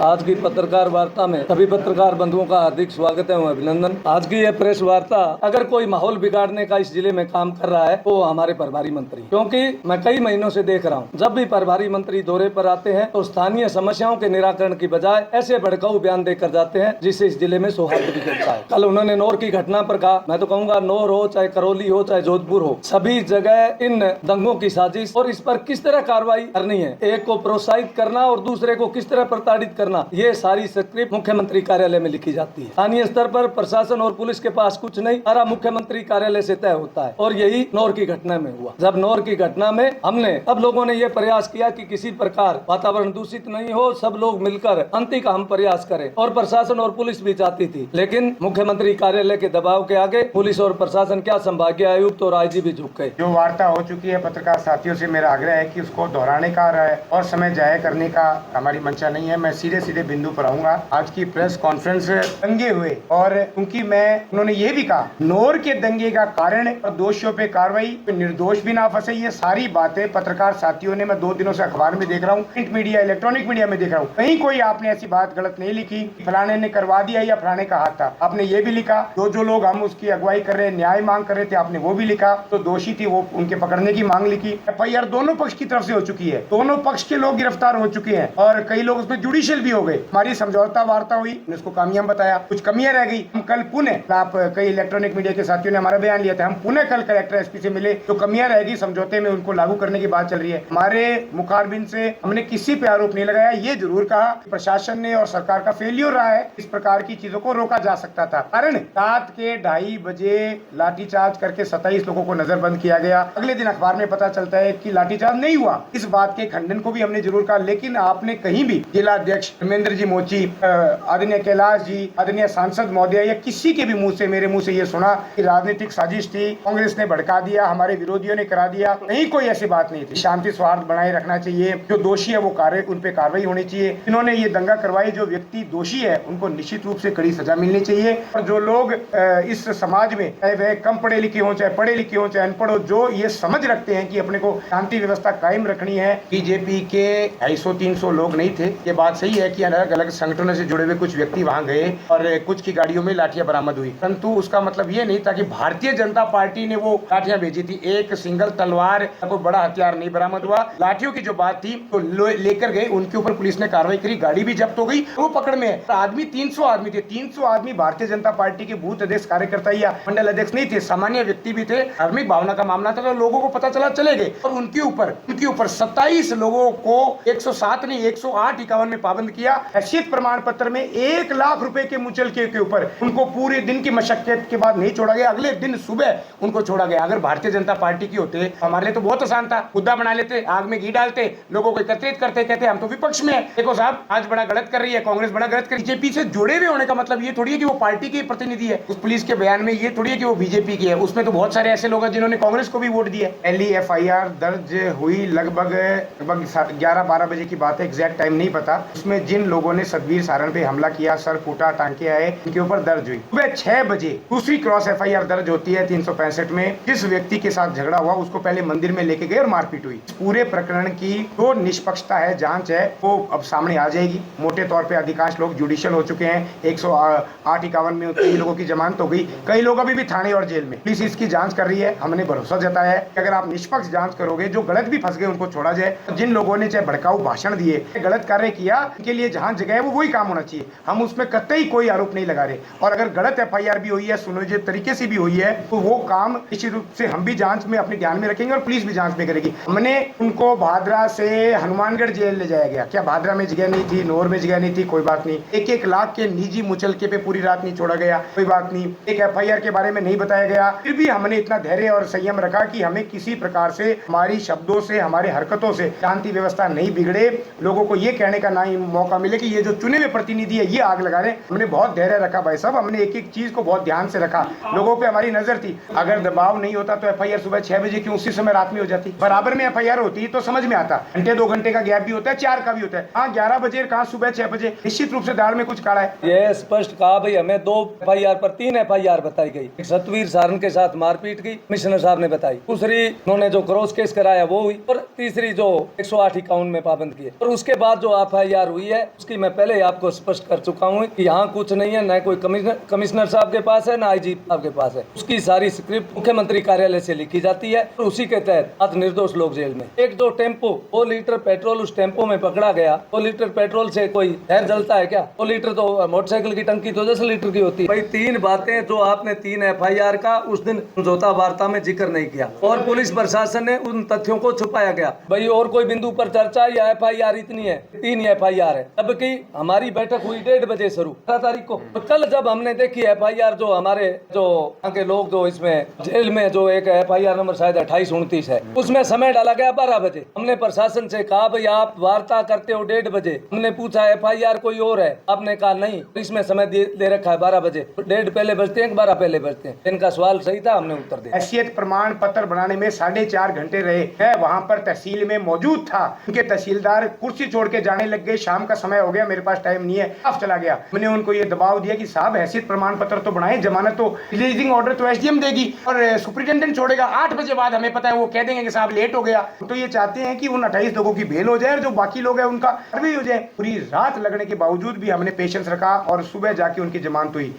आज की पत्रकार वार्ता में सभी पत्रकार बंधुओं का हार्दिक स्वागत एवं अभिनंदन। आज की यह प्रेस वार्ता, अगर कोई माहौल बिगाड़ने का इस जिले में काम कर रहा है तो हमारे प्रभारी मंत्री, क्योंकि मैं कई महीनों से देख रहा हूं, जब भी प्रभारी मंत्री दौरे पर आते हैं तो स्थानीय समस्याओं के निराकरण की बजाय ऐसे भड़काऊ बयान देकर जाते हैं जिससे इस जिले में सौहार्द बिगड़ता है। कल उन्होंने नौर की घटना पर कहा, मैं तो कहूँगा नौर हो चाहे करौली हो चाहे जोधपुर हो, सभी जगह इन दंगों की साजिश और इस पर किस तरह कार्रवाई करनी है, एक को प्रोत्साहित करना और दूसरे को किस तरह प्रताड़ित करना, ये सारी स्क्रिप्ट मुख्यमंत्री कार्यालय में लिखी जाती है। स्थानीय स्तर पर प्रशासन और पुलिस के पास कुछ नहीं, सारा मुख्यमंत्री कार्यालय से तय होता है। और यही नौर की घटना में हुआ। जब नौर की घटना में हमने सब लोगों ने ये प्रयास किया कि किसी प्रकार वातावरण दूषित नहीं हो, सब लोग मिलकर अंति का हम प्रयास करें, और प्रशासन और पुलिस भी चाहती थी, लेकिन मुख्यमंत्री कार्यालय के दबाव के आगे पुलिस और प्रशासन क्या संभागीय आयुक्त और आईजी भी झुक गए। जो वार्ता हो चुकी है, पत्रकार साथियों से मेरा आग्रह है कि उसको दोहराने का और समय जाया करने का हमारी मंशा नहीं है। मैं सीधे बिंदु पर आऊंगा। आज की प्रेस कॉन्फ्रेंस दंगे हुए, और क्योंकि उन्होंने ये भी कहा नौर के दंगे का कारण और दोषियों पे कार्रवाई, निर्दोष भी ना फंसे, ये सारी बातें पत्रकार साथियों ने, मैं 2 दिनों से अखबार में देख रहा हूँ, प्रिंट मीडिया, इलेक्ट्रॉनिक मीडिया में देख रहा हूँ, कहीं कोई आपने ऐसी बात गलत नहीं लिखी फलाने ने करवा दिया या फलाने का हाथ था। आपने ये भी लिखा जो लोग हम उसकी अगुवाई कर रहे, न्याय मांग कर रहे थे, आपने वो भी लिखा, तो दोषी थी वो उनके पकड़ने की मांग लिखी। FIR दोनों पक्ष की तरफ से हो चुकी है, दोनों पक्ष के लोग गिरफ्तार हो चुके हैं और कई लोग उसमें जुडिशियल भी हो गए। हमारी समझौता वार्ता हुई, उसको कामयाब बताया, कुछ कमियां रह गई। हम कल पुनः, आप कई इलेक्ट्रॉनिक मीडिया के साथियों ने हमारा बयान लिया था, हम पुनः कल कलेक्टर एसपी से मिले, जो कमियां रह गई समझौते में उनको लागू करने की बात चल रही है। हमारे मुखारबिन से हमने किसी पे आरोप नहीं लगाया, ये जरूर कहा प्रशासन ने और सरकार का फेलियर रहा है, इस प्रकार की चीजों को रोका जा सकता था। कारण रात के 2:30 बजे लाठीचार्ज करके 27 लोगों को नजरबंद किया गया। अगले दिन अखबार में पता चलता है कि लाठीचार्ज नहीं हुआ। इस बात के खंडन को भी हमने जरूर कहा, लेकिन आपने कहीं भी जिला अध्यक्ष धर्मेंद्र जी मोची, आदरणीय कैलाश जी, आदरणीय सांसद महोदय या किसी के भी मुंह से, मेरे मुंह से ये सुना कि राजनीतिक साजिश थी, कांग्रेस ने भड़का दिया, हमारे विरोधियों ने करा दिया, कहीं कोई ऐसी बात नहीं थी। शांति सौहार्द बनाए रखना चाहिए, जो दोषी है वो उन पे कार्रवाई होनी चाहिए। इन्होंने ये दंगा करवाई, जो व्यक्ति दोषी है उनको निश्चित रूप से कड़ी सजा मिलनी चाहिए। और जो लोग इस समाज में, चाहे वह कम पढ़े लिखे हो, चाहे पढ़े लिखे हो, चाहे अनपढ़ हो, जो ये समझ रखते हैं कि अपने को शांति व्यवस्था कायम रखनी है, बीजेपी के 250-300 लोग नहीं थे। ये बात सही है कि अलग अलग संगठनों से जुड़े हुए कुछ व्यक्ति वहां गए और कुछ की गाड़ियों में लाठियां बरामद हुई, परंतु उसका मतलब ये नहीं था कि भारतीय जनता पार्टी ने वो लाठियां भेजी थी। एक सिंगल तलवार, कोई बड़ा हथियार नहीं बरामद हुआ। लाठियों की जो बात थी तो लेकर गए, उनके ऊपर पुलिस ने कार्रवाई करी, गाड़ी भी जब्त हो गई, वो पकड़ में है। आदमी 300 आदमी थे, 300 आदमी भारतीय जनता पार्टी के बूथ अध्यक्ष, कार्यकर्ता या मंडल अध्यक्ष नहीं थे, सामान्य व्यक्ति भी थे। धार्मिक भावना का मामला था, तो लोगों को पता चला, चले गए। और उनके ऊपर 27 लोगों को 107 नहीं 108-51 में पाबंद किया। हैसियत प्रमाण पत्र में 1 लाख रुपए के मुचलके के ऊपर उनको पूरे दिन की मशक्कत के बाद नहीं छोड़ा गया, अगले दिन सुबह उनको छोड़ा गया। अगर भारतीय जनता पार्टी की होते, हमारे लिए तो बहुत आसान था, मुद्दा बना लेते, आग में घी डालते, लोगों को एकत्रित करते, कहते हम तो विपक्ष में है, देखो साहब आज बड़ा गलत कर रही है कांग्रेस, बड़ा गलत कर रही है। बीजेपी से जुड़े हुए होने का मतलब ये थोड़ी है कि वो पार्टी के प्रतिनिधि है। उस पुलिस के बयान में ये थोड़ी है कि वो बीजेपी की है, उसमें तो बहुत सारे ऐसे लोग हैं जिन्होंने कांग्रेस को भी वोट दिया। पहली FIR दर्ज हुई लगभग 11-12 बजे की बात है, एग्जैक्ट टाइम नहीं पता। उसमें जिन लोगों ने सतवीर सारण पे हमला किया, सर फूटा, टांके आए, इनके ऊपर दर्ज हुई। सुबह 6 बजे दूसरी क्रॉस FIR दर्ज होती है 365 में। जिस व्यक्ति के साथ झगड़ा हुआ उसको पहले मंदिर में लेके गए और मारपीट हुई। पूरे प्रकरण की जो निष्पक्षता है, जांच है, वो अब सामने आ जाएगी। मोटे तौर पे अधिकांश लोग जुडिशियल हो चुके हैं, 108-51 में कई लोगों की जमानत हो गई, कई लोग अभी भी थाने और जेल में। पुलिस इसकी जांच कर रही है। हमने भरोसा जताया है कि अगर आप निष्पक्ष जांच करोगे, जो गलत भी फंस गए उनको छोड़ा जाए। जिन लोगों ने चाहे भड़काऊ भाषण दिए, गलत कार्य किया, उनके लिए जहां जगह है वो वही काम होना चाहिए। हम उसमें कतई कोई आरोप नहीं लगा रहे। और अगर गलत FIR भी हुई है, सुनियोजित तरीके से भी हुई है, तो वो काम निश्चित रूप से हम भी जांच में अपने ध्यान में रखेंगे और पुलिस भी जांच में करेगी। हमने उनको भादरा से हनुमानगढ़ जेल ले जाया गया। क्या भादरा में जगह नहीं थी, नौर में जगह नहीं थी? कोई बात नहीं। 1-1 लाख के निजी मुचलके पे पूरी रात नहीं छोड़ा गया, कोई बात नहीं। एक FIR के बारे में नहीं बताया गया, फिर भी हमने इतना धैर्य और संयम रखा कि हमें किसी प्रकार से, हमारी शब्दों से, हमारे हरकतों से शांति व्यवस्था नहीं बिगड़े, लोगों को ये कहने का ना ही मौका मिले कि ये जो चुने हुए प्रतिनिधि है ये आग लगा रहे। हमने बहुत धैर्य रखा भाई साहब, हमने एक एक चीज को बहुत ध्यान से रखा, लोगों पे हमारी नजर थी। अगर दबाव नहीं होता तो FIR सुबह 6 बजे क्यों उसी समय रात में हो जाती? बराबर में FIR होती तो समझ में आता, घंटे 2 घंटे का गैप भी होता है, 4 का भी होता है। हाँ 11 बजे, कहाँ सुबह 6 बजे, निश्चित रूप से दाल में कुछ काढ़ा है। ये स्पष्ट कहा भाई, हमें 2 FIR पर 3 FIR बताई गई। एक सतवीर सारण के साथ मारपीट की, कमिश्नर साहब ने बताई, दूसरी उन्होंने जो क्रॉस केस कराया वो हुई, और तीसरी जो 108-51 में पाबंद किए। और उसके बाद जो FIR हुई है उसकी मैं पहले ही आपको स्पष्ट कर चुका हूँ कि यहाँ कुछ नहीं है, न कोई कमिश्नर साहब के पास है, न आईजी साहब के पास है। उसकी सारी स्क्रिप्ट मुख्यमंत्री कार्यालय से लिखी जाती है और उसी के तहत आज निर्दोष लोग जेल में। एक दो टेम्पो 2 लीटर पेट्रोल उस टेम्पो में पकड़ा गया। 2 लीटर पेट्रोल से कोई शहर जलता है क्या? 2 लीटर तो मोटरसाइकिल की टंकी तो 10 लीटर की होती है। भाई 3 बातें जो आपने 3 FIR का उस दिन समझौता वार्ता में जिक्र नहीं किया और पुलिस प्रशासन ने उन तथ्यों को छुपाया गया। भाई और कोई बिंदु पर चर्चा या FIR इतनी है, 3 FIR है। जबकि हमारी बैठक हुई 1:30 बजे शुरू 18 तारीख को। तो कल जब हमने देखी FIR जो हमारे जो यहाँ के लोग जो इसमें जेल में जो एक FIR नंबर शायद 2829 है, उसमें समय डाला गया 12 बजे। हमने प्रशासन से कहा भाई आप वार्ता करते हो 1:30 बजे। हमने पूछा FIR कोई और है? आपने कहा नहीं, इसमें समय दे रखा है 12 बजे। 1:30 पहले बजते हैं, 12 पहले बजते हैं। इनका सवाल सही था, हमने उत्तर दिया। हैसियत प्रमाण पत्र बनाने में 4.5 घंटे रहे हैं। वहां पर तहसील में मौजूद था। उनके तहसीलदार कुर्सी छोड़ के जाने लग गए। शाम का समय हो गया, मेरे पास टाइम नहीं है, आप चला गया। मैंने उनको ये दबाव दिया कि साहब हैसियत प्रमाण पत्र तो बनाए, जमानत तो रिलीजिंग ऑर्डर तो SDM देगी और सुपरिटेंडेंट छोड़ेगा। 8 बजे बाद हमें पता है वो कह देंगे कि साहब लेट हो गया। तो ये चाहते हैं कि उन 28 लोगों की बेल हो जाए और जो बाकी लोग हैं उनका भी हो जाए। पूरी रात लगने के बावजूद भी हमने पेशेंस रखा और सुबह जाके उनकी जमानत हुई।